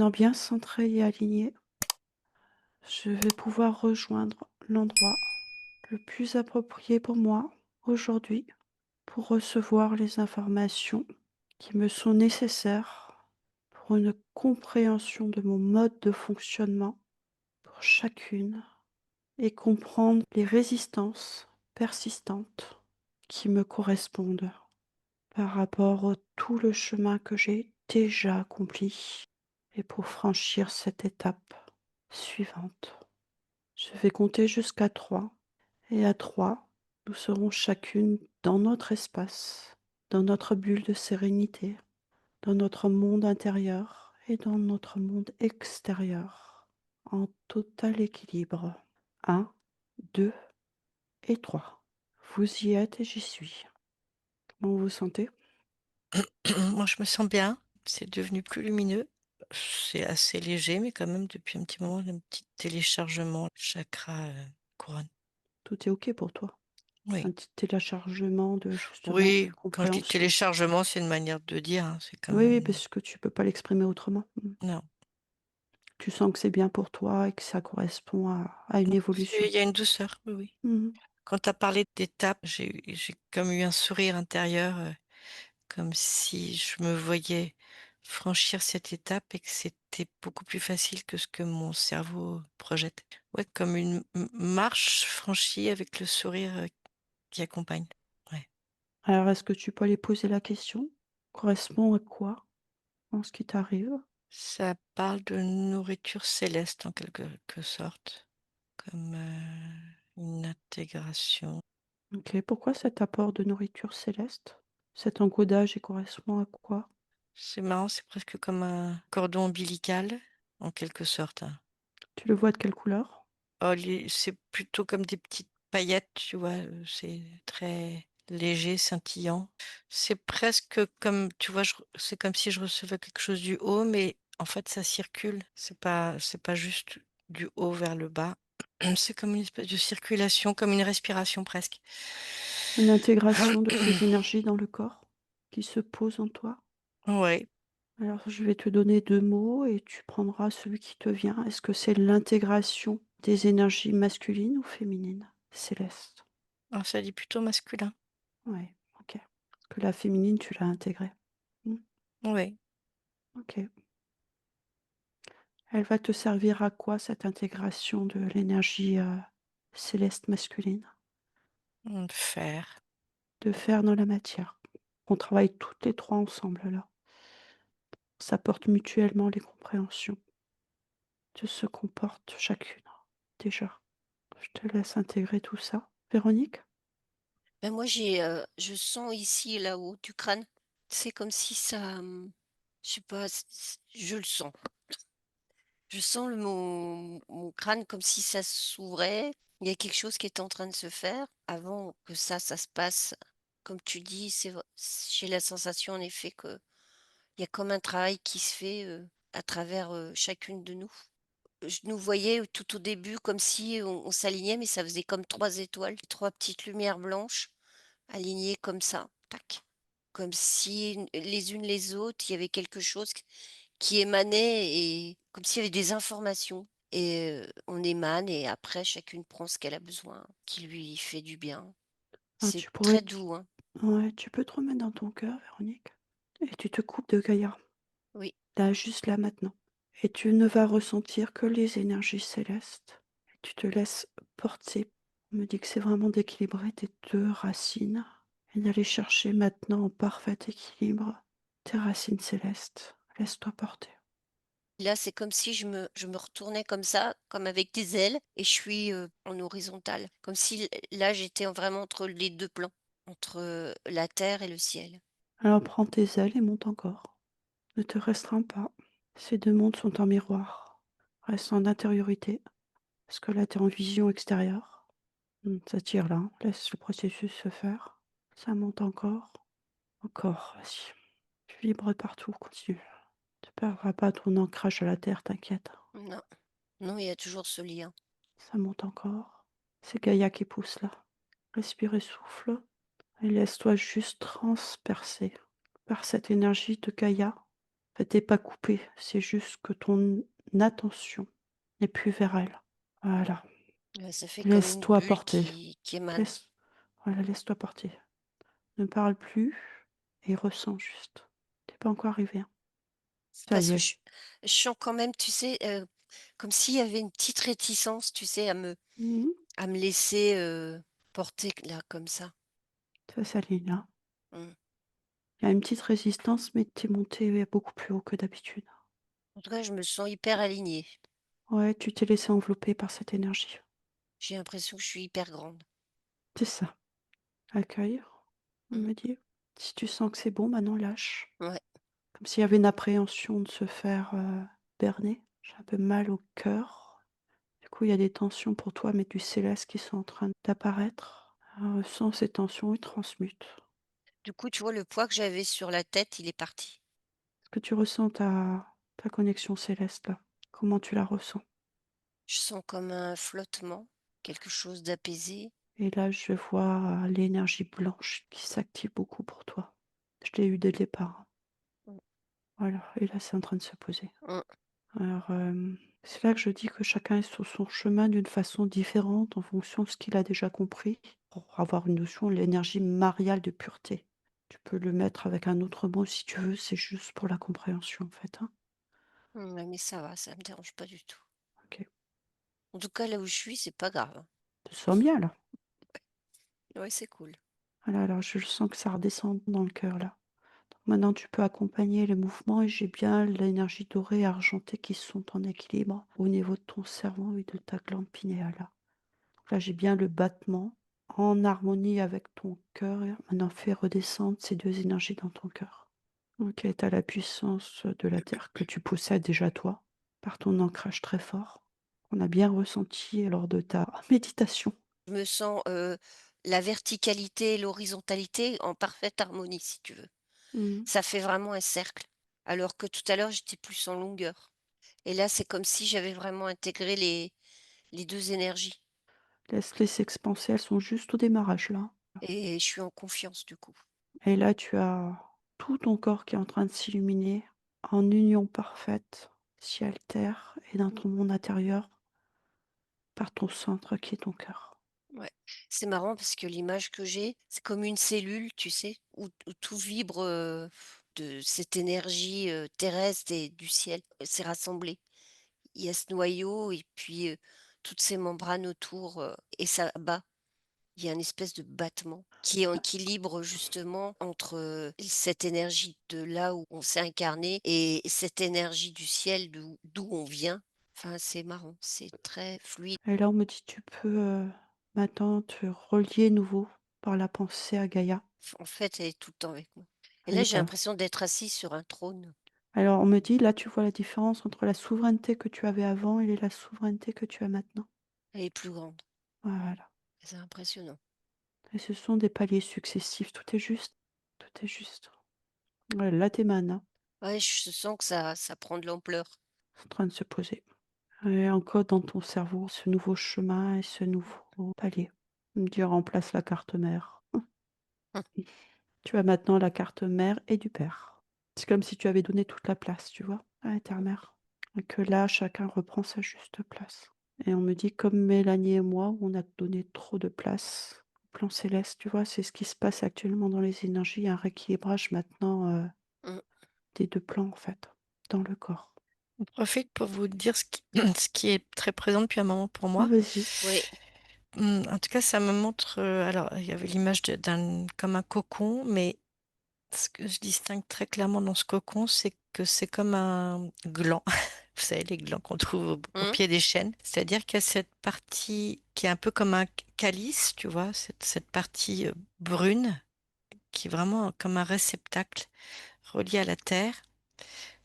maintenant bien centrée et alignée, je vais pouvoir rejoindre l'endroit le plus approprié pour moi aujourd'hui pour recevoir les informations qui me sont nécessaires pour une compréhension de mon mode de fonctionnement pour chacune et comprendre les résistances persistantes qui me correspondent par rapport à tout le chemin que j'ai déjà accompli et pour franchir cette étape suivante. Je vais compter jusqu'à 3 et à 3, nous serons chacune dans notre espace, dans notre bulle de sérénité, dans notre monde intérieur et dans notre monde extérieur, en total équilibre. 1, 2 et 3. Vous y êtes et j'y suis. Comment vous vous sentez? Moi, je me sens bien, c'est devenu plus lumineux. C'est assez léger, mais quand même depuis un petit moment, un petit téléchargement chakra, couronne. Tout est OK pour toi? C'est Oui. un petit téléchargement de justement de Oui, quand je dis compréhension. téléchargement, c'est une manière de dire, hein, c'est Oui, oui, comme parce que tu peux pas l'exprimer autrement. non. Tu sens que c'est bien pour toi et que ça correspond à une C'est évolution. il y a une douceur, oui, oui. Mmh. Quand tu as parlé d'étapes, j'ai comme eu un sourire intérieur, comme si je me voyais franchir cette étape et que c'était beaucoup plus facile que ce que mon cerveau projette. Ouais, comme une marche franchie avec le sourire, qui accompagne. Ouais. Alors est-ce que tu peux aller poser la question? Correspond à quoi dans ce qui t'arrive? Ça parle de nourriture céleste en quelque sorte, comme, une intégration. OK. Pourquoi cet apport de nourriture céleste? Cet encodage, il correspond à quoi? C'est marrant, c'est presque comme un cordon ombilical en quelque sorte, hein. Tu le vois de quelle couleur? Oh les c'est plutôt comme des petites paillettes, tu vois? C'est très léger, scintillant. C'est presque comme, tu vois, c'est comme si je recevais quelque chose du haut, mais en fait, ça circule. C'est pas juste du haut vers le bas. C'est comme une espèce de circulation, comme une respiration presque. Une intégration de tes énergies dans le corps qui se pose en toi? Ouais, Alors je vais te donner 2 mots et tu prendras celui qui te vient. Est-ce que c'est l'intégration des énergies masculines ou féminines? Céleste. alors ça dit plutôt masculin. Ouais, OK. Parce que la féminine, tu l'as intégrée. Mmh, Ouais, OK. Elle va te servir à quoi cette intégration de l'énergie, céleste masculine? faire. De faire dans la matière. On travaille toutes les 3 ensemble là. Ça porte mutuellement les compréhensions de ce qu'on porte chacune, déjà. Je te laisse intégrer tout ça. Véronique? Ben moi je sens ici, là, haut du crâne, c'est comme si ça, je sais pas, je le sens. Je sens mon crâne comme si ça s'ouvrait. Il y a quelque chose qui est en train de se faire. Avant que ça se passe, comme tu dis, j'ai la sensation en effet qu'il y a comme un travail qui se fait, à travers, chacune de nous. Je nous voyais tout au début comme si on s'alignait, mais ça faisait comme 3 étoiles, 3 petites lumières blanches alignées comme ça, tac. Comme si les unes les autres, il y avait quelque chose qui émanait et comme s'il y avait des informations et on émane et après chacune prend ce qu'elle a besoin, qui lui fait du bien. Ah, C'est tu pourrais très t doux, hein. ouais, tu peux te remettre dans ton cœur, Véronique, et tu te coupes de Gaïa, Oui. là, juste là, maintenant. Et tu ne vas ressentir que les énergies célestes. Et tu te laisses porter. On me dit que c'est vraiment d'équilibrer tes 2 racines et d'aller chercher maintenant en parfait équilibre tes racines célestes. Laisse-toi porter. Là, c'est comme si je me retournais comme ça, comme avec des ailes et je suis, en horizontal. Comme si là, j'étais vraiment entre les 2 plans, entre, la terre et le ciel. Alors prends tes ailes et monte encore. Ne te restreins pas. Ces 2 mondes sont en miroir. Reste en intériorité, parce que là, tu es en vision extérieure. Ça tire là, hein. Laisse le processus se faire. Ça monte encore. Encore, vas-y. Tu vibres partout, continue. Tu perdras pas ton ancrage à la terre, t'inquiète. Non, non, il y a toujours ce lien. Ça monte encore. C'est Gaïa qui pousse là. Respire et souffle. Et laisse-toi juste transpercer par cette énergie de Gaïa En fait, tu pas coupé, c'est juste que ton attention n'est plus vers elle. Voilà. Ouais, ça fait comme une Laisse-toi bulle porter. qui émane. Laisse Voilà, laisse-toi porter. Ne parle plus et ressens juste. Tu pas encore arrivé, hein. C'est Ça parce y que est. je sens quand même, tu sais, comme s'il y avait une petite réticence, tu sais, Mmh. à me laisser, porter là, comme ça. Ça s'aligne, hein. Mmh. Il y a une petite résistance, mais tu es monté beaucoup plus haut que d'habitude. En tout cas, je me sens hyper alignée. Ouais, tu t'es laissé envelopper par cette énergie. J'ai l'impression que je suis hyper grande. C'est ça. Accueille, on Mmh. me dit. Si tu sens que c'est bon, maintenant lâche. Ouais. Comme s'il y avait une appréhension de se faire, berner. J'ai un peu mal au cœur. Du coup, il y a des tensions pour toi, mais du céleste qui sont en train d'apparaître. Ressens ces tensions et transmute. Du coup, tu vois, le poids que j'avais sur la tête, il est parti. Est-ce que tu ressens ta connexion céleste là? Comment tu la ressens? Je sens comme un flottement, quelque chose d'apaisé. Et là, je vois, l'énergie blanche qui s'active beaucoup pour toi. Je l'ai eu dès le départ, hein. Mmh. Voilà, et là, c'est en train de se poser. Mmh. Alors, c'est là que je dis que chacun est sur son chemin d'une façon différente en fonction de ce qu'il a déjà compris, pour avoir une notion de l'énergie mariale de pureté. Tu peux le mettre avec un autre mot si tu veux, c'est juste pour la compréhension en fait, hein. Ouais, mais ça va, ça me dérange pas du tout. OK. En tout cas, là où je suis, c'est pas grave, hein. Tu te sens bien là? Ouais, c'est cool. Voilà, alors je sens que ça redescend dans le cœur là. Donc maintenant tu peux accompagner les mouvements et j'ai bien l'énergie dorée et argentée qui sont en équilibre au niveau de ton cerveau et de ta glande pinéale là. Là, j'ai bien le battement en harmonie avec ton cœur et maintenant fais redescendre ces 2 énergies dans ton cœur. OK, tu as la puissance de la terre que tu possèdes déjà toi, par ton ancrage très fort, qu'on a bien ressenti lors de ta méditation. Je me sens, la verticalité et l'horizontalité en parfaite harmonie, si tu veux. Mmh. Ça fait vraiment un cercle, alors que tout à l'heure, j'étais plus en longueur et là, c'est comme si j'avais vraiment intégré les 2 énergies Laisse-les s'expanser, elles sont juste au démarrage là. et je suis en confiance, du coup. Et là, tu as tout ton corps qui est en train de s'illuminer en union parfaite, ciel-terre et dans Mmh. ton monde intérieur par ton centre qui est ton cœur. Ouais. C'est marrant parce que l'image que j'ai, c'est comme une cellule, tu sais, où tout vibre, de cette énergie, terrestre et du ciel. C'est rassemblé. Il y a ce noyau et puis, toutes ces membranes autour, et ça bat. Il y a une espèce de battement qui est en équilibre justement entre, cette énergie de là où on s'est incarné et cette énergie du ciel d'où on vient. Enfin, c'est marrant, c'est très fluide. Et là, on me dit: «Tu peux, maintenant te relier nouveau par la pensée à Gaïa». En fait, elle est tout le temps avec moi. Et là, Et j'ai l'impression d'être assise sur un trône. alors on me dit: «Là, tu vois la différence entre la souveraineté que tu avais avant et la souveraineté que tu as maintenant». Elle est plus grande. Voilà, C'est impressionnant. et ce sont des paliers successifs, tout est juste, tout est juste. Ouais, là, tes manas Ouais, je sens que ça prend de l'ampleur. sont en train de se poser et encode dans ton cerveau ce nouveau chemin et ce nouveau palier. On me dit: «Remplace la carte mère». Tu as maintenant la carte mère et du père. C'est comme si tu avais donné toute la place, tu vois, à la terre-mère. Et que là, chacun reprend sa juste place. Et on me dit, comme Mélanie et moi, où on a donné trop de place au plan céleste, tu vois, c'est ce qui se passe actuellement dans les énergies. Il y a un rééquilibrage maintenant Mmh. des deux plans, en fait, dans le corps. J'en profite pour vous dire ce qui ce qui est très présent depuis un moment pour Ah, moi. vas-y. Oui. En tout cas, ça me montre, alors il y avait l'image d'un comme un cocon, mais ce que je distingue très clairement dans ce cocon, c'est que c'est comme un gland. Vous savez, les glands qu'on trouve au Mmh. pied des chênes. C'est-à-dire qu'il y a cette partie qui est un peu comme un calice, tu vois, cette partie, brune qui est vraiment comme un réceptacle relié à la terre.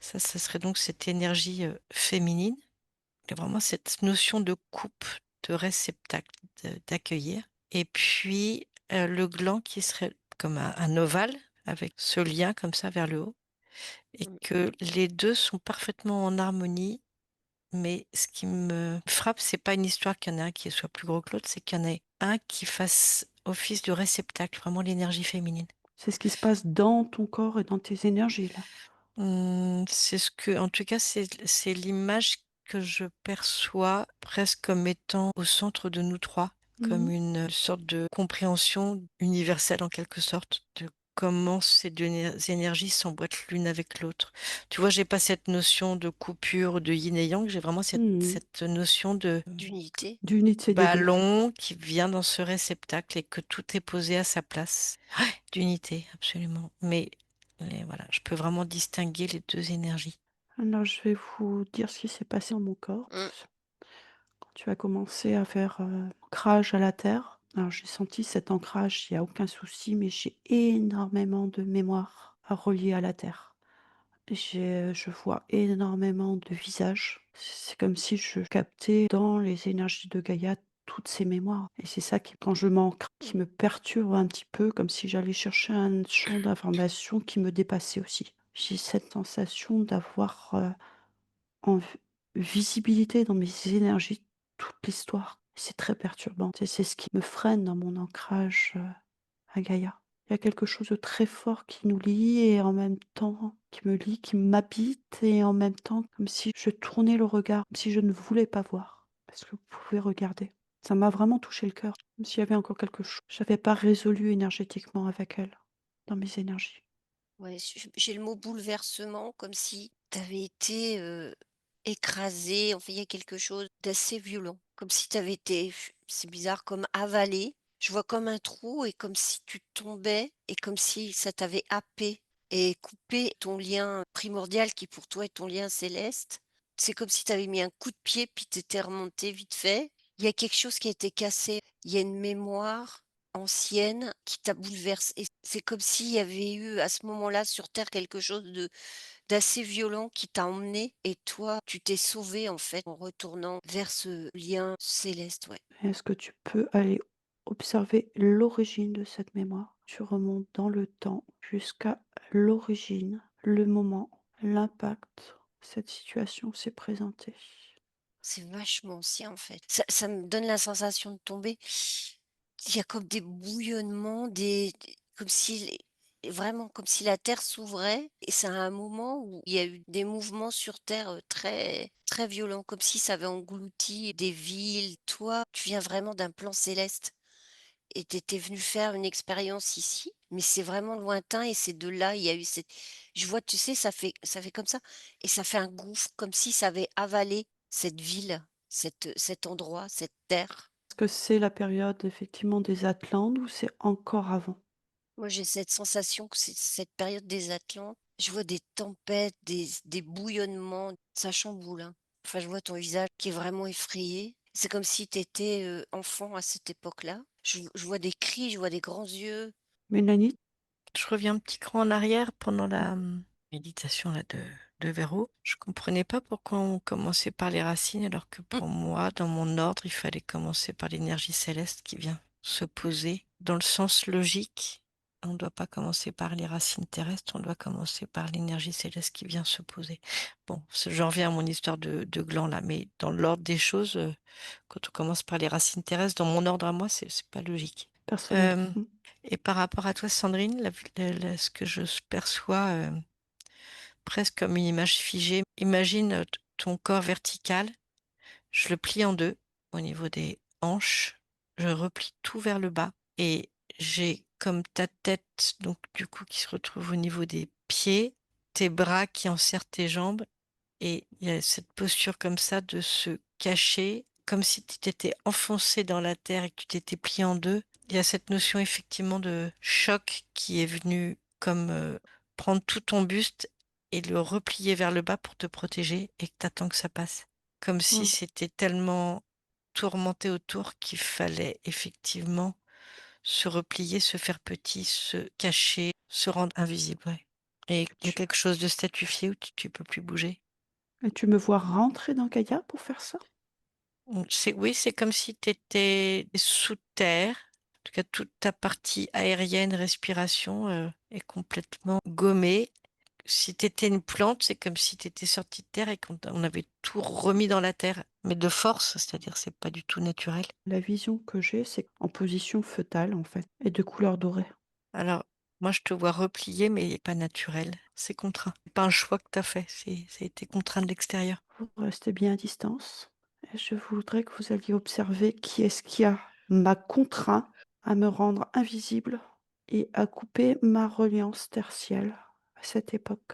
Ça serait donc cette énergie, féminine et vraiment cette notion de coupe, de réceptacle, d'accueillir et puis, le gland qui serait comme un ovale avec ce lien comme ça vers le haut et Mmh. que les 2 sont parfaitement en harmonie. Mais ce qui me frappe, c'est pas une histoire qu'il y en a un qui soit plus gros que l'autre, c'est qu'il y en ait un qui fasse office de réceptacle, vraiment l'énergie féminine. C'est ce qui se passe dans ton corps et dans tes énergies, là. C'est ce que en tout cas, c'est l'image que je perçois presque comme étant au centre de nous 3, comme Mmh. une sorte de compréhension universelle en quelque sorte, de comment ces 2 énergies s'emboîtent l'une avec l'autre. Tu vois, j'ai pas cette notion de coupure, de yin et yang, j'ai vraiment cette Mmh. cette notion de D'unité. D'unité des 2. ballon qui vient dans ce réceptacle et que tout est posé à sa place. Ouais, d'unité, absolument. Mais voilà, je peux vraiment distinguer les 2 énergies. Alors je vais vous dire ce qui s'est passé dans mon corps. Mmh. Quand tu as commencé à faire, ancrage à la terre, alors j'ai senti cet ancrage, il y a aucun souci, mais j'ai énormément de mémoire à relier à la terre. Je vois énormément de visages. C'est comme si je captais dans les énergies de Gaïa toutes ces mémoires et c'est ça qui, quand je m'ancre, qui me perturbe un petit peu, comme si j'allais chercher un champ d'information qui me dépassait aussi. J'ai cette sensation d'avoir, en visibilité dans mes énergies toute l'histoire. C'est très perturbant. C'est ce qui me freine dans mon ancrage, à Gaïa. Il y a quelque chose de très fort qui nous lie et en même temps qui me lie, qui m'habite et en même temps comme si je tournais le regard, comme si je ne voulais pas voir, parce que vous pouvez regarder. Ça m'a vraiment touché le cœur, comme s'il y avait encore quelque chose. J'avais pas résolu énergétiquement avec elle, dans mes énergies. Ouais, j'ai le mot bouleversement, comme si tu avais été, écrasée, enfin, il y a quelque chose d'assez violent, comme si tu avais été c'est bizarre, comme avalée. Je vois comme un trou et comme si tu tombais et comme si ça t'avait happé et coupé ton lien primordial qui pour toi est ton lien céleste. C'est comme si tu avais mis un coup de pied puis tu étais remontée vite fait. Il y a quelque chose qui a été cassé. Il y a une mémoire ancienne qui t'a bouleversé. Et c'est comme s'il y avait eu à ce moment-là sur terre quelque chose de d'assez violent qui t'a emmené et toi, tu t'es sauvé en fait en retournant vers ce lien céleste, ouais. Est-ce que tu peux aller observer l'origine de cette mémoire? Tu remontes dans le temps jusqu'à l'origine, le moment, l'impact, cette situation s'est présentée. C'est vachement ancien en fait. Ça me donne la sensation de tomber. Il y a comme des bouillonnements, comme si vraiment comme si la terre s'ouvrait et c'est à un moment où il y a eu des mouvements sur terre, très très violents, comme si ça avait englouti des villes. Toi, tu viens vraiment d'un plan céleste et tu étais venu faire une expérience ici, mais c'est vraiment lointain et c'est de là, il y a eu cette je vois, tu sais, ça fait comme ça et ça fait un gouffre, comme si ça avait avalé cette ville, cet endroit, cette terre. Est-ce que c'est la période effectivement des Atlantes ou c'est encore avant? Moi, j'ai cette sensation que c'est cette période des Atlantes. Je vois des tempêtes, des bouillonnements, ça chamboule, hein. Enfin, je vois ton visage qui est vraiment effrayé. C'est comme si tu étais, enfant à cette époque-là. Je vois des cris, je vois des grands yeux. Mélanie? Je reviens un petit cran en arrière pendant la, méditation là de Véro. Je comprenais pas pourquoi on commençait par les racines alors que Mmh, pour moi, dans mon ordre, il fallait commencer par l'énergie céleste qui vient se poser. Dans le sens logique, on ne doit pas commencer par les racines terrestres, on doit commencer par l'énergie céleste qui vient se poser. Bon, j'en reviens à mon histoire de gland là, mais dans l'ordre des choses, quand on commence par les racines terrestres, dans mon ordre à moi, c'est pas logique. Personnel. Hem et par rapport à toi, Sandrine, ce que je perçois, presque comme une image figée. Imagine, ton corps vertical, je le plie en 2 au niveau des hanches, je replie tout vers le bas et j'ai comme ta tête, donc du coup, qui se retrouve au niveau des pieds, tes bras qui enserrent tes jambes et il y a cette posture comme ça de se cacher, comme si tu t'étais enfoncé dans la terre et que tu t'étais plié en 2. Il y a cette notion effectivement de choc qui est venue comme, prendre tout ton buste et le replier vers le bas pour te protéger et que tu attends que ça passe. Comme si Mmh. c'était tellement tourmenté autour qu'il fallait effectivement se replier, se faire petit, se cacher, se rendre invisible, ouais. Et il y a Tu quelque chose de statifié où tu peux plus bouger. et tu me vois rentrer dans Gaïa pour faire ça? Oui, c'est comme si tu étais sous terre. En tout cas, toute ta partie aérienne, respiration, est complètement gommée. Si tu étais une plante, c'est comme si tu étais sortie de terre et on avait tout remis dans la terre, mais de force, c'est-à-dire c'est pas du tout naturel. La vision que j'ai, c'est en position fœtale, en fait et de couleur dorée. Alors Moi, je te vois replié, mais pas naturel. C'est contraint. C'est pas un choix que tu as fait, ça a été contraint de l'extérieur. Vous restez bien à distance. Et je voudrais que vous alliez observer qui est-ce qui m'a contraint à me rendre invisible et à couper ma reliance tertielle à cette époque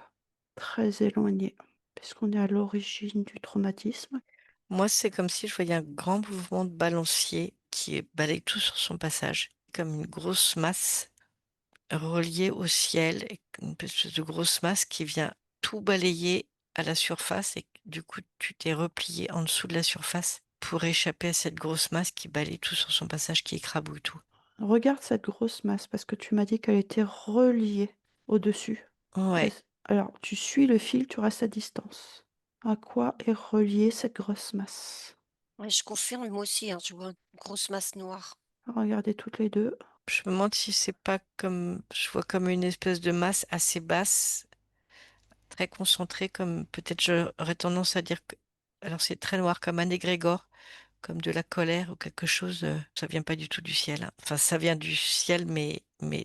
très éloignée, puisqu'on est à l'origine du traumatisme. Moi, c'est comme si je voyais un grand mouvement de balancier qui balaye tout sur son passage, comme une grosse masse reliée au ciel, et une espèce de grosse masse qui vient tout balayer à la surface et du coup, tu t'es replié en dessous de la surface pour échapper à cette grosse masse qui balaye tout sur son passage, qui écrabouille tout. Regarde cette grosse masse parce que tu m'as dit qu'elle était reliée au-dessus. Ouais, Alors, tu suis le fil, tu restes à distance. À quoi est reliée cette grosse masse? Ouais, je confirme, moi aussi, hein, je vois une grosse masse noire. Regardez toutes les deux. je me demande si c'est pas comme, je vois comme une espèce de masse assez basse, très concentrée, comme peut-être j'aurais tendance à dire que, alors c'est très noir, comme un égrégore, comme de la colère ou quelque chose. Ça vient pas du tout du ciel, hein. Enfin, ça vient du ciel, mais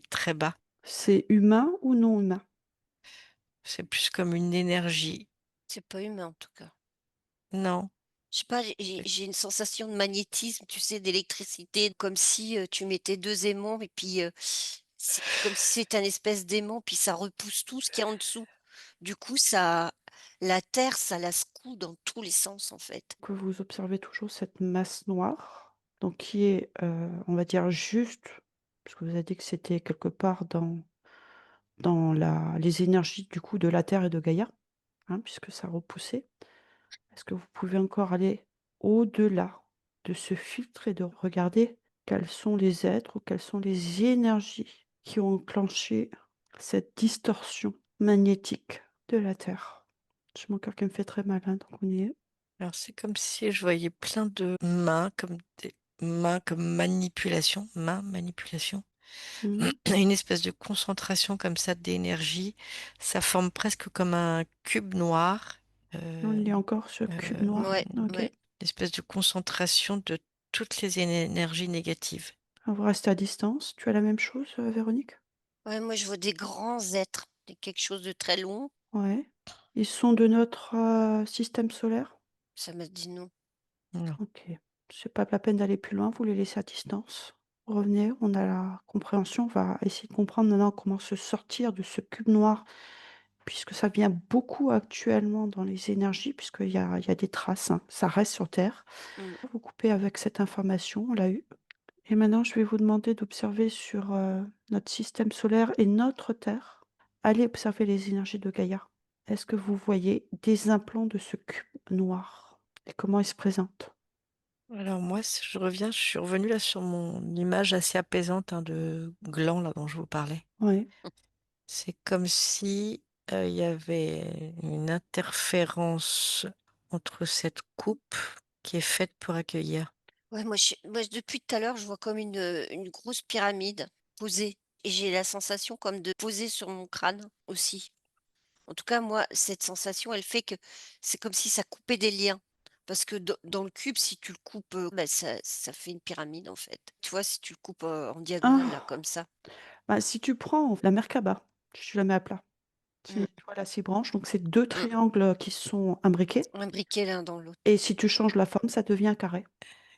très bas. C'est humain ou non humain? C'est plus comme une énergie. C'est pas humain en tout cas. Non, Je sais pas, j'ai une sensation de magnétisme, tu sais, d'électricité, comme si, tu mettais 2 aimants et puis, c'est comme si c'était un espèce d'aimant, puis ça repousse tout ce qu'il y a en dessous. Du coup, ça la terre, ça la secoue dans tous les sens, en fait. Que vous observez toujours cette masse noire, donc qui est, on va dire juste, parce que vous avez dit que c'était quelque part dans les énergies du coup de la Terre et de Gaïa, hein, puisque ça repoussait. Est-ce que vous pouvez encore aller au-delà de ce filtre et de regarder quels sont les êtres ou quelles sont les énergies qui ont enclenché cette distorsion magnétique de la Terre? J'ai mon cœur qui me fait très mal, hein, donc on y est. alors c'est comme si je voyais plein de mains, comme des mains comme manipulation, main manipulation. Mmh. Une espèce de concentration comme ça d'énergie. Ça forme presque comme un cube noir. On euh, y est encore sur le cube euh, noir. Ouais, OK. ouais. une espèce de concentration de toutes les énergies négatives. Vous restez à distance. Tu as la même chose, Véronique? Ouais, moi, je vois des grands êtres, des quelque chose de très long. Ouais. Ils sont de notre, système solaire? Ça m'a dit non. Non. OK. C'est pas la peine d'aller plus loin, vous les laissez à distance. Revenez, on a la compréhension, on va essayer de comprendre maintenant comment se sortir de ce cube noir, puisque ça vient beaucoup actuellement dans les énergies, puisqu'il y a des traces, hein, ça reste sur terre. Mmh. Vous coupez avec cette information, on l'a eu. Et maintenant, je vais vous demander d'observer sur, notre système solaire et notre Terre. Allez observer les énergies de Gaïa. Est-ce que vous voyez des implants de ce cube noir? Et comment il se présente? Alors moi, si je reviens, je suis revenue là sur mon image assez apaisante, hein, de gland là dont je vous parlais. Oui. C'est comme si il y avait une interférence entre cette coupe qui est faite pour accueillir. Ouais, moi, depuis tout à l'heure, je vois comme une grosse pyramide posée et j'ai la sensation comme de poser sur mon crâne aussi. En tout cas, moi, cette sensation, elle fait que c'est comme si ça coupait des liens. Parce que dans le cube, si tu le coupes, bah, ça fait une pyramide, en fait. Tu vois, si tu le coupes, en diagonale, là, Ah! comme ça. Bah, si tu prends la Merkaba, tu la mets à plat. Mmh, Tu vois là, 6 branches, donc c'est 2 mmh. triangles qui sont imbriqués Imbriqués l'un dans l'autre. et si tu changes la forme, ça devient un carré.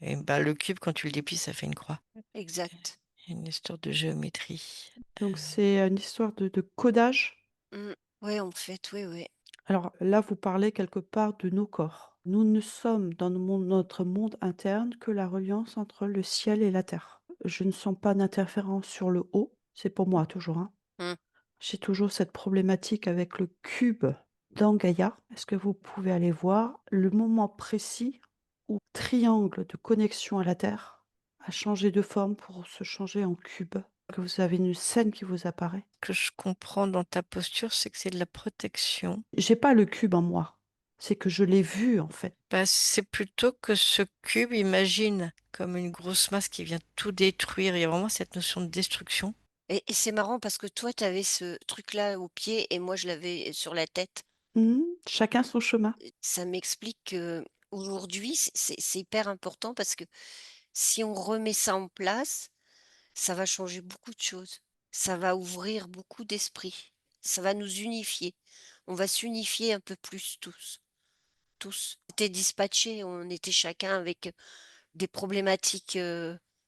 Et bah, le cube, quand tu le déplies, ça fait une croix. Exact. Une histoire de géométrie. Donc c'est, une histoire de codage. Mmh. Ouais, en fait, oui, oui. Alors là, vous parlez quelque part de nos corps. Nous ne sommes dans notre monde interne que la reliance entre le ciel et la terre. Je ne sens pas d'interférence sur le haut, c'est pour moi toujours, hein. Mmh. J'ai toujours cette problématique avec le cube dans Gaïa. Est-ce que vous pouvez aller voir le moment précis où le triangle de connexion à la terre a changé de forme pour se changer en cube? Que vous avez une scène qui vous apparaît. Ce que je comprends dans ta posture, c'est que c'est de la protection. J'ai pas le cube en moi, c'est que je l'ai vu en fait. Bah, c'est plutôt que ce cube, imagine comme une grosse masse qui vient tout détruire. Il y a vraiment cette notion de destruction. Et c'est marrant parce que toi, tu avais ce truc-là au pied et moi, je l'avais sur la tête. Mmh. Chacun son chemin. Ça m'explique qu'aujourd'hui, c'est hyper important parce que si on remet ça en place, ça va changer beaucoup de choses. ça va ouvrir beaucoup d'esprits. Ça va nous unifier. On va s'unifier un peu plus tous, tous. On était dispatchés, on était chacun avec des problématiques,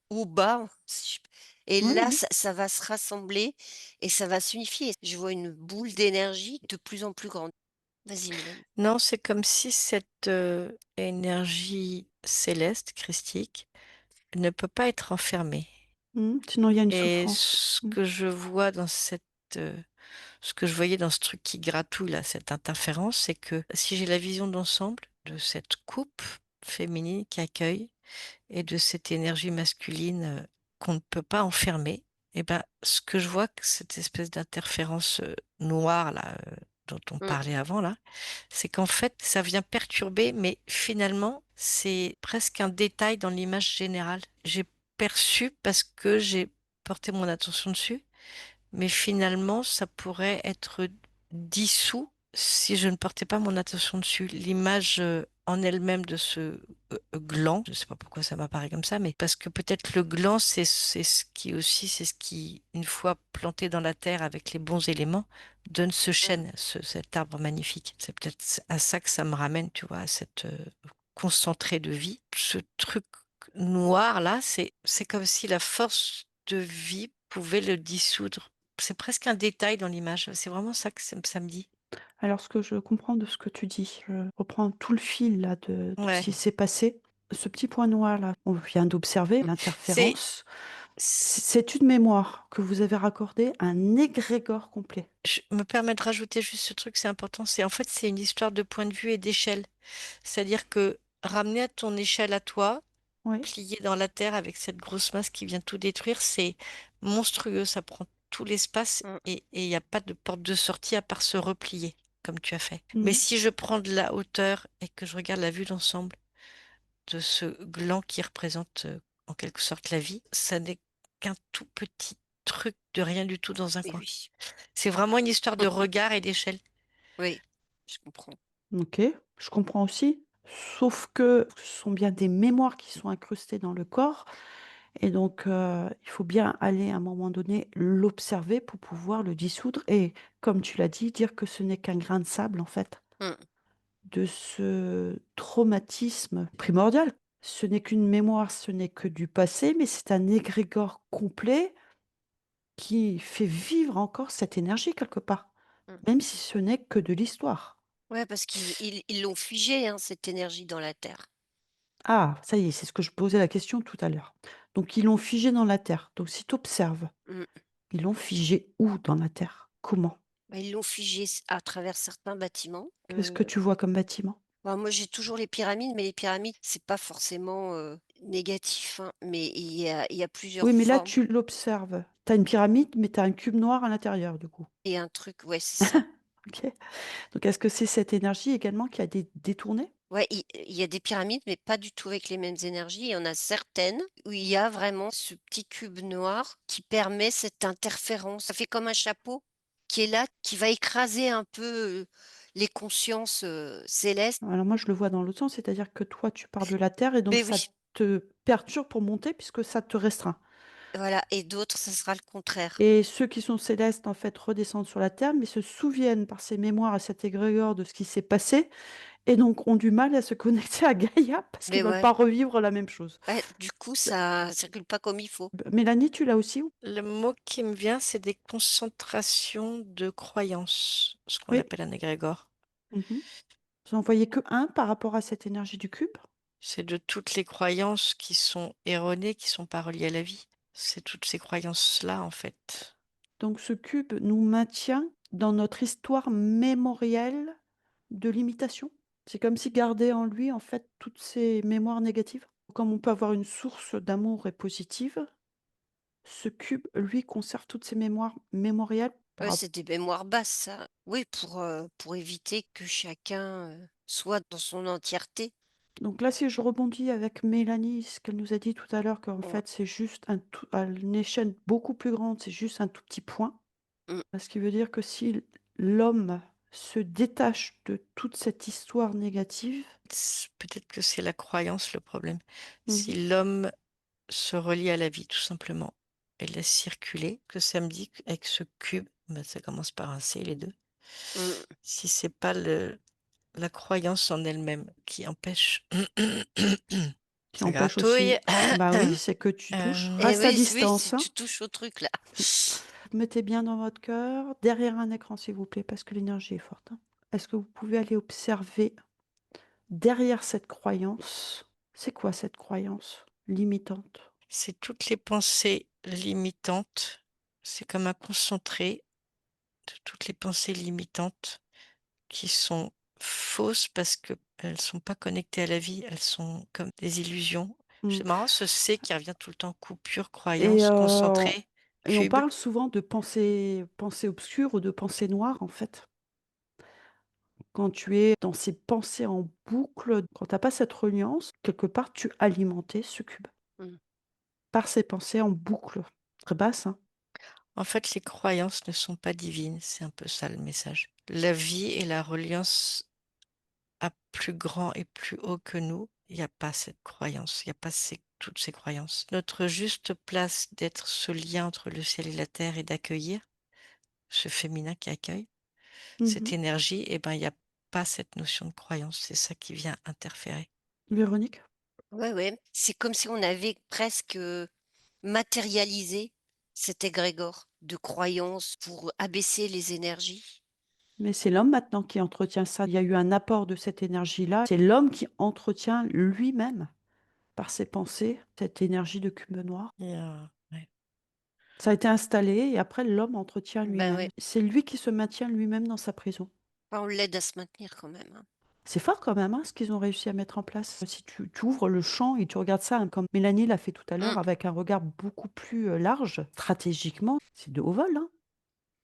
haut, bas, si je et Oui, là, oui. ça va se rassembler et ça va s'unifier. Je vois une boule d'énergie de plus en plus grande. Vas-y Mélanie. Non, c'est comme si cette énergie céleste, christique, ne peut pas être enfermée. Sinon, il y a une Et souffrance. ce que je vois dans euh, ce que je voyais dans ce truc qui gratouille là, cette interférence, c'est que si j'ai la vision d'ensemble de cette coupe féminine qui accueille et de cette énergie masculine qu'on ne peut pas enfermer, et ben, ce que je vois, que cette espèce d'interférence noire là, dont on Mmh, parlait avant là, c'est qu'en fait, ça vient perturber, mais finalement, c'est presque un détail dans l'image générale. J'ai perçu parce que j'ai porté mon attention dessus, mais finalement, ça pourrait être dissous si je ne portais pas mon attention dessus. L'image en elle-même de ce gland, je ne sais pas pourquoi ça m'apparaît comme ça, mais parce que peut-être le gland, c'est ce qui aussi, c'est ce qui, une fois planté dans la terre avec les bons éléments, donne ce mmh, chêne, cet arbre magnifique. C'est peut-être à ça que ça me ramène, tu vois, à cette concentré de vie. Ce truc noir là, c'est comme si la force de vie pouvait le dissoudre. C'est presque un détail dans l'image. C'est vraiment ça que ça me dit. Alors, ce que je comprends de ce que tu dis, je reprends tout le fil là de ce Ouais. qui s'est passé. Ce petit point noir là, on vient d'observer C'est, l'interférence. c'est- C'est une mémoire que vous avez raccordée à un égrégore complet. je me permets de rajouter juste ce truc, c'est important. C'est en fait, c'est une histoire de point de vue et d'échelle. C'est-à-dire que ramener à ton échelle à toi, Oui. plié dans la terre avec cette grosse masse qui vient tout détruire, c'est monstrueux. Ça prend tout l'espace mmh, et il n'y a pas de porte de sortie à part se replier, comme tu as fait. Mais Mmh. si je prends de la hauteur et que je regarde la vue d'ensemble de ce gland qui représente en quelque sorte la vie, ça n'est qu'un tout petit truc de rien du tout dans un oui, coin. oui. C'est vraiment une histoire de Mmh, regard et d'échelle. oui, je comprends. OK, je comprends aussi. Sauf que ce sont bien des mémoires qui sont incrustées dans le corps et donc il faut bien aller à un moment donné l'observer pour pouvoir le dissoudre et comme tu l'as dit, dire que ce n'est qu'un grain de sable en fait, Mmh, de ce traumatisme primordial. Ce n'est qu'une mémoire, ce n'est que du passé, mais c'est un égrégore complet qui fait vivre encore cette énergie quelque part, mmh. même si ce n'est que de l'histoire. Ouais, parce qu'ils l'ont figée, hein, cette énergie dans la terre. Ah, ça y est, c'est ce que je posais la question tout à l'heure. Donc ils l'ont figé dans la terre. Donc si tu observes, Mmh. ils l'ont figé où dans la terre? Comment? Bah, ils l'ont figée à travers certains bâtiments. Qu'est-ce que tu vois comme bâtiment? Bah, moi, j'ai toujours les pyramides, mais les pyramides, c'est pas forcément, négatif, hein, mais il y a plusieurs Oui, mais là formes tu l'observes. Tu as une pyramide, mais tu as un cube noir à l'intérieur du coup. et un truc ouais, c'est ça. OK. Donc est-ce que c'est cette énergie également qui a détourné? Ouais, il y a des pyramides, mais pas du tout avec les mêmes énergies. Il y en a certaines où il y a vraiment ce petit cube noir qui permet cette interférence. Ça fait comme un chapeau qui est là, qui va écraser un peu, les consciences, célestes. Alors moi je le vois dans l'autre sens, c'est-à-dire que toi tu pars de la terre et donc Mais ça oui, te perturbe pour monter puisque ça te restreint. voilà et d'autres, ça sera le contraire. Et ceux qui sont célestes, en fait, redescendent sur la terre, mais se souviennent par ces mémoires et cet égrégore de ce qui s'est passé et donc ont du mal à se connecter à Gaïa parce qu'ils Mais veulent ouais, pas revivre la même chose. ouais, du coup, B ça circule pas comme il faut. Mélanie, tu l'as aussi? Le mot qui me vient, c'est des concentrations de croyances, ce qu'on Oui. appelle un égrégore. Mmh. Vous en voyez que un par rapport à cette énergie du cube? C'est de toutes les croyances qui sont erronées, qui sont pas reliées à la vie. C'est toutes ces croyances-là, en fait. Donc ce cube nous maintient dans notre histoire mémorielle de limitation. C'est comme s'il gardait en lui, en fait, toutes ces mémoires négatives. Comme on peut avoir une source d'amour et positive, ce cube, lui, conserve toutes ses mémoires mémorielles par Ouais, rap c'est des mémoires basses, ça. Oui, pour éviter que chacun, soit dans son entièreté. donc là, si je rebondis avec Mélanie, ce qu'elle nous a dit tout à l'heure, qu'en Ouais. fait, c'est juste un tout à une échelle beaucoup plus grande, c'est juste un tout petit point. Mmh. Ce qui veut dire que si l'homme se détache de toute cette histoire négative. Peut-être que c'est la croyance le problème. Mmh. Si l'homme se relie à la vie, tout simplement. et laisse circuler. Que ça me dit qu'avec ce cube, bah, ça commence par un C les 2. Mmh. Si c'est pas la croyance en elle-même qui empêche Qui ça empêche gratouille. aussi bah oui, c'est que tu touches. Et Reste à oui, oui, distance, si hein. tu touches au truc là. Mettez bien dans votre cœur, derrière un écran s'il vous plaît, parce que l'énergie est forte, hein. Est-ce que vous pouvez aller observer derrière cette croyance? C'est quoi cette croyance limitante? C'est toutes les pensées limitantes. C'est comme un concentré de toutes les pensées limitantes qui sont fausses parce qu'elles sont pas connectées à la vie, elles sont comme des illusions. Mmh. C'est marrant ce C qui revient tout le temps, coupure, Et croyance, concentré, on cube. parle souvent de pensées obscures ou de pensées noires, en fait. Quand tu es dans ces pensées en boucle, quand tu as pas cette reliance, quelque part, tu alimentais ce cube Mmh. par ces pensées en boucle, très basses, hein. En fait, les croyances ne sont pas divines, c'est un peu ça le message. La vie et la reliance à plus grand et plus haut que nous, il y a pas cette croyance, il y a pas toutes ces croyances. Notre juste place d'être ce lien entre le ciel et la terre et d'accueillir, ce féminin qui accueille, cette Mmh. énergie, et ben, il y a pas cette notion de croyance, c'est ça qui vient interférer. Véronique? Ouais, ouais. C'est comme si on avait presque, matérialisé cet égrégore de croyances pour abaisser les énergies. Mais c'est l'homme maintenant qui entretient ça. Il y a eu un apport de cette énergie-là. C'est l'homme qui entretient lui-même, par ses pensées, cette énergie de cube noir. Et ouais. Ça a été installé et après l'homme entretient Ben lui-même. ouais. C'est lui qui se maintient lui-même dans sa prison. Enfin, on l'aide à se maintenir quand même, hein. C'est fort quand même, hein, ce qu'ils ont réussi à mettre en place. Si tu ouvres le champ et tu regardes ça, hein, comme Mélanie l'a fait tout à l'heure, Mmh. avec un regard beaucoup plus large, stratégiquement, c'est de haut vol, hein.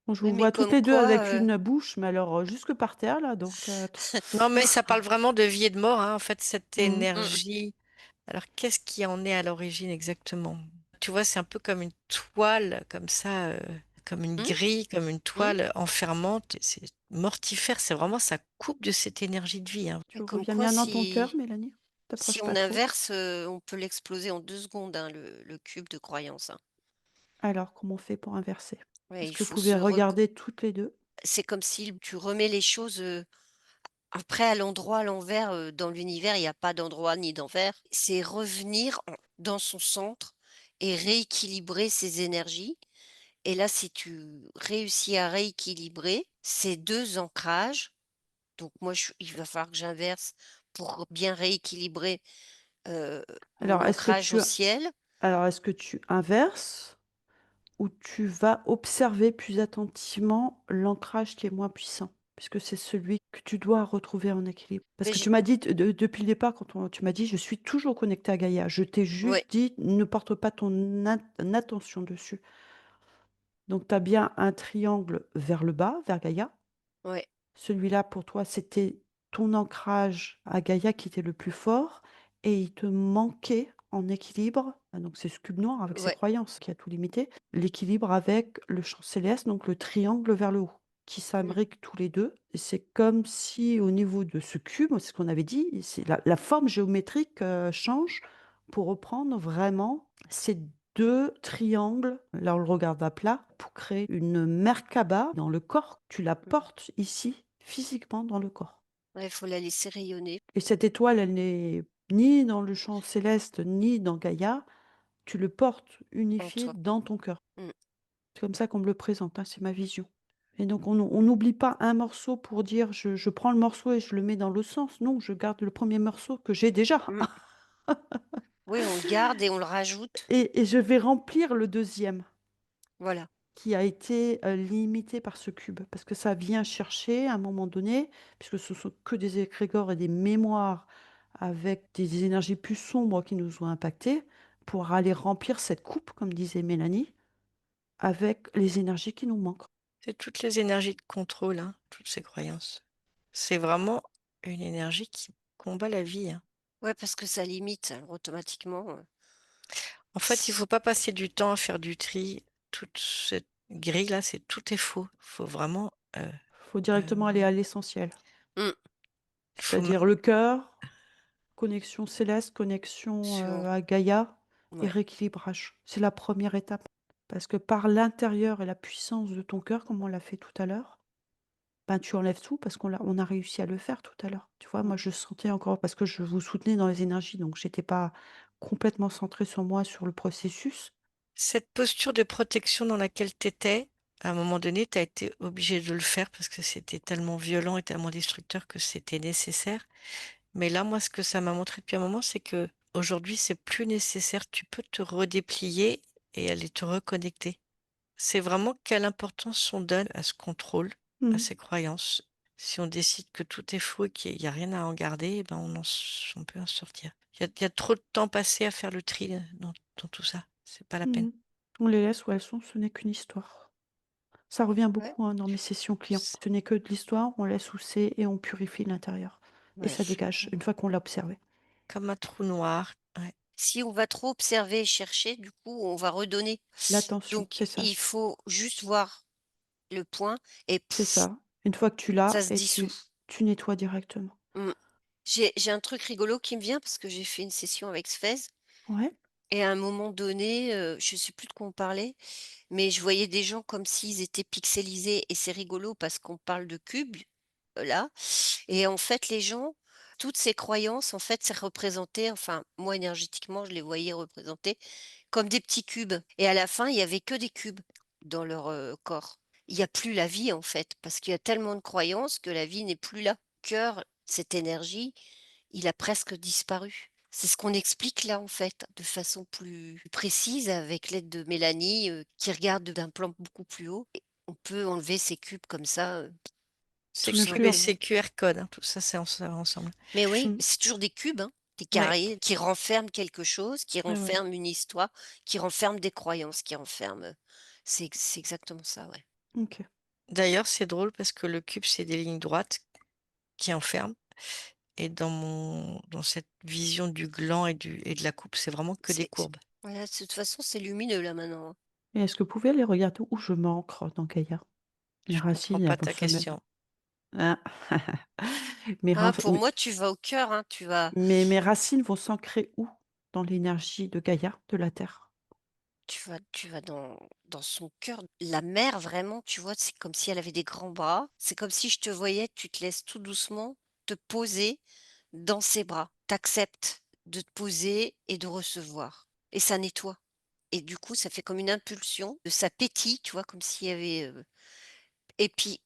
Moi, je Oui, vous mais vois toutes comme les deux quoi, avec une bouche, mais alors jusque par terre, là, donc Non, mais ça parle vraiment de vie et de mort, hein, en fait, cette mmh. mmh, énergie. Alors, qu'est-ce qui en est à l'origine exactement? Tu vois, c'est un peu comme une toile, comme ça, comme une mmh, grille, comme une mmh, toile enfermante. C'est mortifère, c'est vraiment ça coupe de cette énergie de vie, hein. Tu mais comme reviens quoi bien dans ton cœur, si Mélanie? si T'approches on pas trop. inverse, on peut l'exploser en 2 secondes, hein, le cube de croyance, hein. Alors, comment on fait pour inverser? Ouais, Est-ce il que vous faut pouvez se rec regarder toutes les deux? c'est comme si tu remets les choses, après à l'endroit, à l'envers, dans l'univers, il y a pas d'endroit ni d'envers. C'est revenir dans son centre et rééquilibrer ses énergies. Et là, si tu réussis à rééquilibrer ces 2 ancrages, donc moi il va falloir que j'inverse pour bien rééquilibrer, heu, mon Alors, ancrage au ciel. est-ce que tu inverses ou tu vas observer plus attentivement l'ancrage qui est moins puissant? Puisque c'est celui que tu dois retrouver en équilibre. Parce Mais que j'ai tu m'as dit depuis le départ, quand tu m'as dit: «Je suis toujours connectée à Gaïa». Je t'ai ouais, juste dit: «Ne porte pas ton attention dessus». Donc tu as bien un triangle vers le bas, vers Gaïa. ouais, Celui-là, pour toi, c'était ton ancrage à Gaïa qui était le plus fort et il te manquait en équilibre, donc c'est ce cube noir avec ses ouais, croyances qui a tout limité, l'équilibre avec le champ céleste, donc le triangle vers le haut, qui mmh, s'imbriquent tous les 2. Et c'est comme si au niveau de ce cube, c'est ce qu'on avait dit, c'est la forme géométrique, change pour reprendre vraiment ces 2 triangles, là on le regarde à plat, pour créer une Merkaba dans le corps. Tu la mmh. portes ici, physiquement dans le corps. Ouais, il faut la laisser rayonner Et cette étoile, elle n'est ni dans le champ céleste, ni dans Gaïa. Tu le portes en unifié toi. dans ton cœur. Mmh. C'est comme ça qu'on me le présente, hein, c'est ma vision. Et donc on n'oublie pas un morceau pour dire: «Je prends le morceau et je le mets dans l'autre sens». Non, je garde le premier morceau que j'ai déjà Mmh. Oui, on le garde et on le rajoute. et je vais remplir le deuxième. Voilà. Qui a été, limité par ce cube. Parce que ça vient chercher à un moment donné, puisque ce sont que des égrégores et des mémoires avec des énergies plus sombres qui nous ont impactés, pour aller remplir cette coupe, comme disait Mélanie, avec les énergies qui nous manquent. C'est toutes les énergies de contrôle, hein, toutes ces croyances. C'est vraiment une énergie qui combat la vie, hein. Ouais, parce que ça limite, alors automatiquement, En fait, il s faut pas passer du temps à faire du tri. Toute cette grille-là, c'est tout est faux. Faut vraiment, Il faut directement aller à l'essentiel, mmh, faut c'est-à-dire le cœur, connexion céleste, connexion, sur à Gaïa et ouais. rééquilibrage. C'est la première étape. Parce que par l'intérieur et la puissance de ton cœur, comme on l'a fait tout à l'heure, ben, tu enlèves tout parce qu'on a réussi à le faire tout à l'heure. Tu vois? Mmh. Moi, je sentais encore parce que je vous soutenais dans les énergies, donc j'étais pas complètement centrée sur moi, sur le processus. Cette posture de protection dans laquelle tu étais, à un moment donné, tu as été obligé de le faire parce que c'était tellement violent et tellement destructeur que c'était nécessaire. Mais là, moi, ce que ça m'a montré depuis un moment, c'est que aujourd'hui, c'est plus nécessaire. Tu peux te redéplier et aller te reconnecter. C'est vraiment quelle importance on donne à ce contrôle, à Mmh. ces croyances. Si on décide que tout est faux et qu'il y a rien à en garder, eh ben on peut en sortir. Il y a trop de temps passé à faire le tri dans tout ça. C'est pas la peine. Mmh. On les laisse où elles sont, ce n'est qu'une histoire. Ça revient Ouais. beaucoup, hein, dans mes sessions clients. C'est Ce n'est que de l'histoire, on laisse où c'est et on purifie l'intérieur et Ouais. ça dégage une fois qu'on l'a observé. comme un trou noir. Ouais. Si on va trop observer et chercher, du coup, on va redonner. L'attention, Donc c'est ça, il faut juste voir le point et c'est pff, ça. Une fois que tu ça l'as se et dissout. tu nettoies directement. Mmh. J'ai un truc rigolo qui me vient parce que j'ai fait une session avec Sfez Ouais. et à un moment donné, je sais plus de quoi on parlait, mais je voyais des gens comme s'ils étaient pixelisés et c'est rigolo parce qu'on parle de cubes, là et en fait les gens, toutes ces croyances en fait, c'est représenté enfin moi énergétiquement je les voyais représentés comme des petits cubes et à la fin il y avait que des cubes dans leur, corps. Il y a plus la vie en fait, parce qu'il y a tellement de croyances que la vie n'est plus là. Cœur, cette énergie, il a presque disparu. C'est ce qu'on explique là, en fait, de façon plus précise avec l'aide de Mélanie, qui regarde d'un plan beaucoup plus haut et on peut enlever ces cubes comme ça, Ces tout Ne cubes plus et en simplement. ces QR codes, hein, tout ça, ça va ensemble. Mais oui, mmh. c'est toujours des cubes, hein, des Ouais, carrés qui renferment quelque chose, qui Ouais, ouais. renferment une histoire, qui renferment des croyances, qui renferment, c'est exactement ça, ouais. OK. d'ailleurs, c'est drôle parce que le cube, c'est des lignes droites qui enferment et dans cette vision du gland et de la coupe, c'est vraiment que des C'est courbes. voilà, de toute façon, c'est lumineux là maintenant, hein. Et est-ce que vous pouvez aller regarder où je m'ancre dans Gaïa? Mes Je comprends racines, pas elles vont ta se mettre question. ah! Mes Ah, raf pour moi, tu vas au cœur, hein, tu vas mes racines vont s'ancrer où? Dans l'énergie de Gaïa, de la terre. tu vas dans son cœur. La mère vraiment, tu vois, c'est comme si elle avait des grands bras. C'est comme si je te voyais, tu te laisses tout doucement te poser dans ses bras. T'acceptes de te poser et de recevoir et ça nettoie et du coup, ça fait comme une impulsion, ça pétille, tu vois, comme s'il y avait, et puis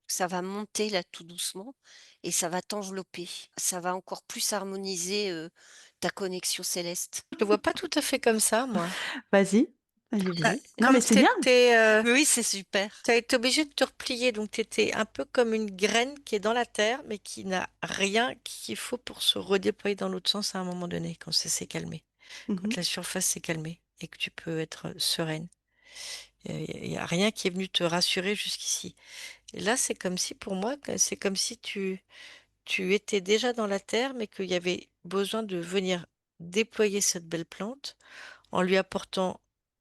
ça va monter là tout doucement et ça va t'envelopper. Ça va encore plus harmoniser, ta connexion céleste. Je le vois pas tout à fait comme ça, moi. Vas-y, vas-y, Bah, vas-y. Non, mais comme c'est bien! Mais oui, c'est super. tu été obligé de te replier, donc tu étais un peu comme une graine qui est dans la terre, mais qui n'a rien qu'il faut pour se redéployer dans l'autre sens à un moment donné, quand ça s'est calmé, Mmh. quand la surface s'est calmée et que tu peux être sereine. Il y a rien qui est venu te rassurer jusqu'ici. Et là, c'est comme si, pour moi, c'est comme si tu étais déjà dans la terre, mais qu'il y avait besoin de venir déployer cette belle plante en lui apportant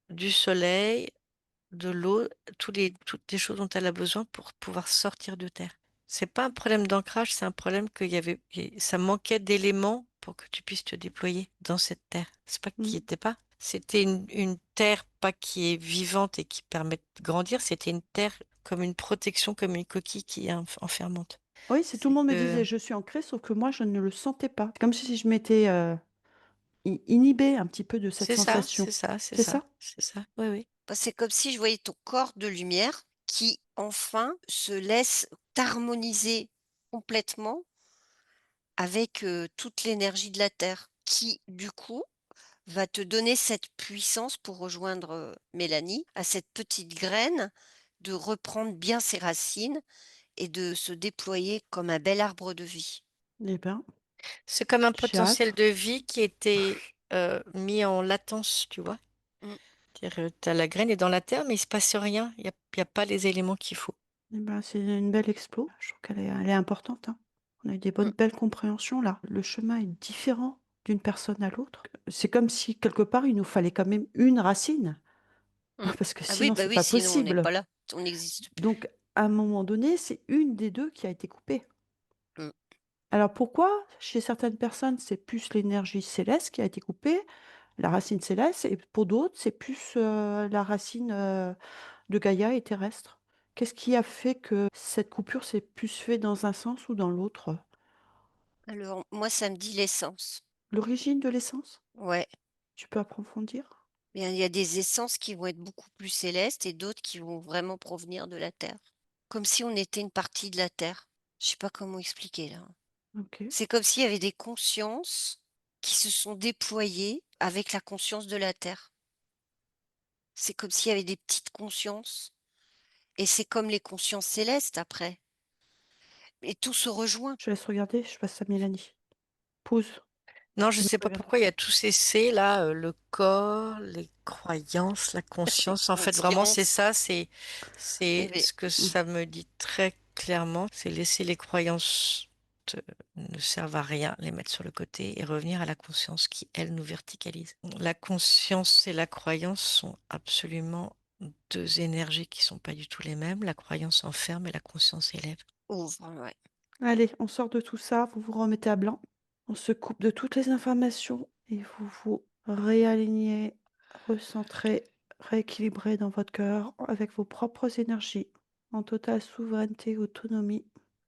du soleil, de l'eau, toutes les choses dont elle a besoin pour pouvoir sortir de terre. C'est pas un problème d'ancrage, c'est un problème ça manquait d'éléments pour que tu puisses te déployer dans cette terre. C'est pas qu'il Mmh. n'y était pas. C'était une terre pas qui est vivante et qui permet de grandir, c'était une terre comme une protection, comme une coquille qui est enfermante. Oui, c'est tout le C'est monde me que disait: «Je suis ancrée», sauf que moi, je ne le sentais pas. Comme si je m'étais, inhibée un petit peu de cette c'est ça, sensation. c'est ça, c'est C'est ça, ça? c'est ça. Oui, oui. Bah, c'est comme si je voyais ton corps de lumière qui, enfin, se laisse t'harmoniser complètement avec, toute l'énergie de la terre qui, du coup, va te donner cette puissance pour rejoindre, Mélanie, à cette petite graine, de reprendre bien ses racines et de se déployer comme un bel arbre de vie. Eh ben, C'est comme un j'ai potentiel hâte. de vie qui était mis en latence, tu vois. Mmh. C'est-à-dire, t'as la graine est dans la terre, mais il se passe rien. Il y a pas les éléments qu'il faut. Eh ben, c'est une belle explo. Je trouve elle est importante, hein. On a eu des bonnes Mmh. belles compréhensions là. Le chemin est différent d'une personne à l'autre. C'est comme si quelque part, il nous fallait quand même une racine, Mmh. parce que Ah oui, sinon bah c'est oui, pas sinon on n'est possible. pas là, on n'existe plus. Donc à un moment donné, c'est une des 2 qui a été coupée. Mmh. Alors pourquoi chez certaines personnes, c'est plus l'énergie céleste qui a été coupée, la racine céleste et pour d'autres, c'est plus, la racine, de Gaïa et terrestre. Qu'est-ce qui a fait que cette coupure s'est plus fait dans un sens ou dans l'autre? Alors, moi, ça me dit l'essence. L'origine de l'essence? Ouais. Tu peux approfondir? Bien, il y a des essences qui vont être beaucoup plus célestes et d'autres qui vont vraiment provenir de la Terre. Comme si on était une partie de la Terre. Je sais pas comment expliquer là. OK. C'est comme s'il y avait des consciences qui se sont déployées avec la conscience de la Terre. C'est comme s'il y avait des petites consciences et c'est comme les consciences célestes après et tout se rejoint. Je laisse regarder, je passe à Mélanie. Pause. Non, je Je ne laisse sais pas regarder. pourquoi il y a tous ces C là, le corps, les croyances, la Les conscience. En fait, vraiment, c'est consciences. ça, Eh c'est beh, ce que Mmh. ça me dit très clairement, c'est laisser les croyances ne servent à rien, les mettre sur le côté et revenir à la conscience qui, elle, nous verticalise. La conscience et la croyance sont absolument deux énergies qui sont pas du tout les mêmes. La croyance enferme et la conscience élève. ouvre, ouais. Allez, on sort de tout ça, vous vous remettez à blanc. On se coupe de toutes les informations et vous vous réalignez, recentrez, rééquilibrez dans votre cœur avec vos propres énergies, en totale souveraineté et autonomie,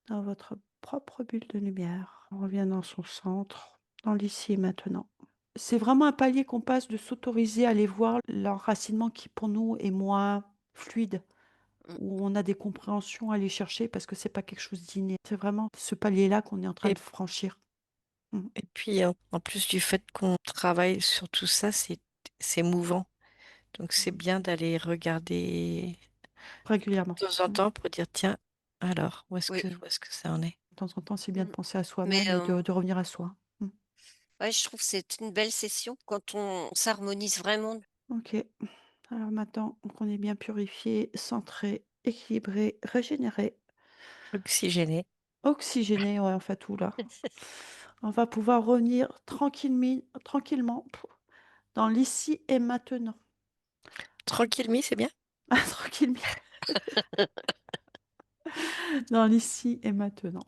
dans votre propre bulle de lumière. On revient dans son centre, dans l'ici et maintenant. C'est vraiment un palier qu'on passe de s'autoriser à aller voir l'enracinement qui pour nous est moins fluide, Mmh. où on a des compréhensions à aller chercher parce que c'est pas quelque chose d'inné. C'est vraiment ce palier-là qu'on est en train Et de franchir. Mmh. Et puis, en plus du fait qu'on travaille sur tout ça, c'est mouvant. Donc c'est bien d'aller regarder Régulièrement. de temps en Mmh. temps pour dire: «Tiens, alors Oui. où est-ce que ça en est?» De temps en temps, c'est bien de Mmh. penser à Mais, soi-même et de revenir à soi. Mmh. ouais, je trouve que c'est une belle session quand on s'harmonise vraiment. OK. Alors maintenant qu'on est bien purifié, centré, équilibré, régénéré, Oxygéné. oxygéné, ouais, enfin tout là. On va pouvoir revenir tranquillement dans l'ici et maintenant. Tranquille c'est bien? Tranquillement dans l'ici et maintenant.